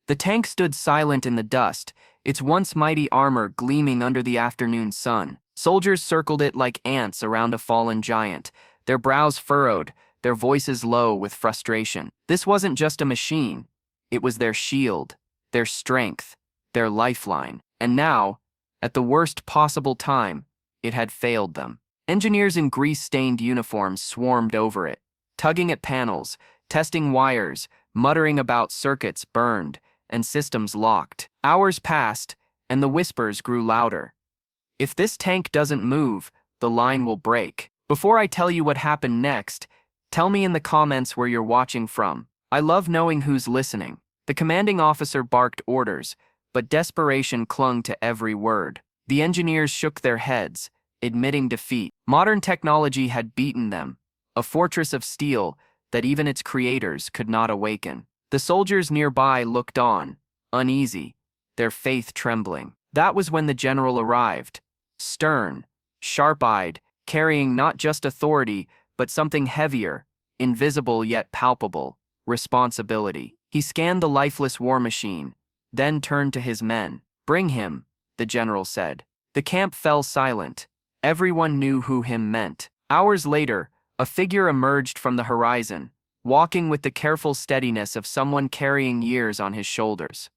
The tank stood silent in the dust, its once mighty armor gleaming under the afternoon sun. Soldiers circled it like ants around a fallen giant, their brows furrowed, their voices low with frustration. This wasn't just a machine. It was their shield, their strength, their lifeline. And now, at the worst possible time, it had failed them. Engineers in grease-stained uniforms swarmed over it, tugging at panels, testing wires, muttering about circuits burned and systems locked. Hours passed, and the whispers grew louder. If this tank doesn't move, the line will break. Before I tell you what happened next, tell me in the comments where you're watching from. I love knowing who's listening. The commanding officer barked orders, but desperation clung to every word. The engineers shook their heads, admitting defeat. Modern technology had beaten them, a fortress of steel that even its creators could not awaken. The soldiers nearby looked on, uneasy, their faith trembling. That was when the general arrived, stern, sharp-eyed, carrying not just authority, but something heavier, invisible yet palpable, responsibility. He scanned the lifeless war machine, then turned to his men. "Bring him," the general said. The camp fell silent. Everyone knew who him meant. Hours later, a figure emerged from the horizon, walking with the careful steadiness of someone carrying years on his shoulders.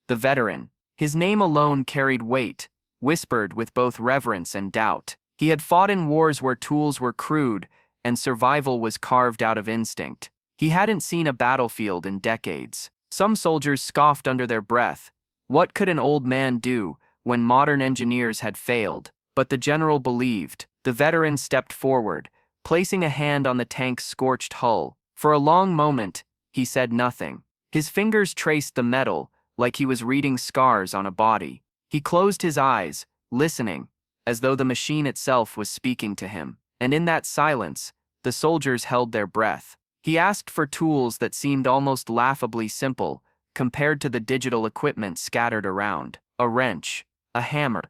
The veteran. His name alone carried weight, whispered with both reverence and doubt. He had fought in wars where tools were crude and survival was carved out of instinct. He hadn't seen a battlefield in decades. Some soldiers scoffed under their breath. What could an old man do when modern engineers had failed? But the general believed. The veteran stepped forward, placing a hand on the tank's scorched hull. For a long moment, he said nothing. His fingers traced the metal, like he was reading scars on a body. He closed his eyes, listening, as though the machine itself was speaking to him. And in that silence, the soldiers held their breath. He asked for tools that seemed almost laughably simple, compared to the digital equipment scattered around. A wrench, a hammer,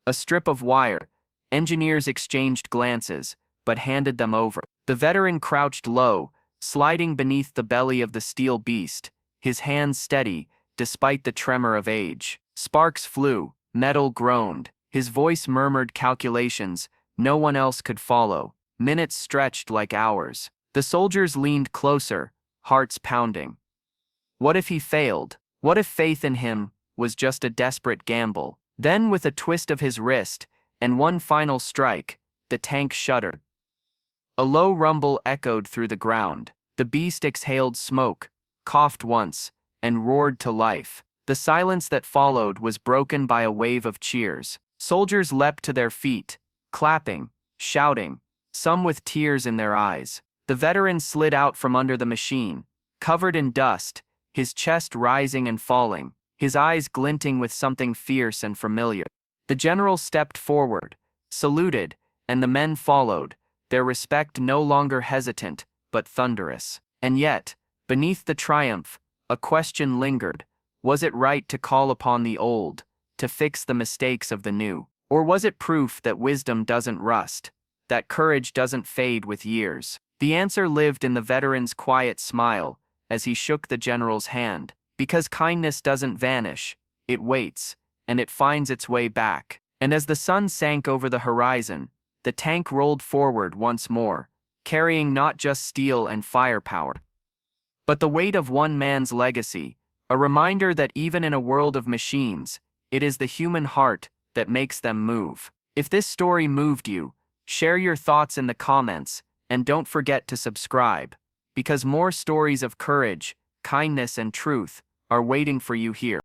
a strip of wire. Engineers exchanged glances, but handed them over. The veteran crouched low, sliding beneath the belly of the steel beast, his hands steady, despite the tremor of age. Sparks flew, metal groaned, his voice murmured calculations no one else could follow. Minutes stretched like hours. The soldiers leaned closer, hearts pounding. What if he failed? What if faith in him was just a desperate gamble? Then, with a twist of his wrist and one final strike, the tank shuddered. A low rumble echoed through the ground. The beast exhaled smoke, coughed once, and roared to life. The silence that followed was broken by a wave of cheers. Soldiers leapt to their feet, clapping, shouting, some with tears in their eyes. The veteran slid out from under the machine, covered in dust, his chest rising and falling, his eyes glinting with something fierce and familiar. The general stepped forward, saluted, and the men followed, their respect no longer hesitant, but thunderous. And yet, beneath the triumph, a question lingered. Was it right to call upon the old, to fix the mistakes of the new? Or was it proof that wisdom doesn't rust, that courage doesn't fade with years? The answer lived in the veteran's quiet smile as he shook the general's hand. Because kindness doesn't vanish, it waits, and it finds its way back. And as the sun sank over the horizon, the tank rolled forward once more, carrying not just steel and firepower, but the weight of one man's legacy, a reminder that even in a world of machines, it is the human heart that makes them move. If this story moved you, share your thoughts in the comments, and don't forget to subscribe, because more stories of courage, kindness, and truth are waiting for you here.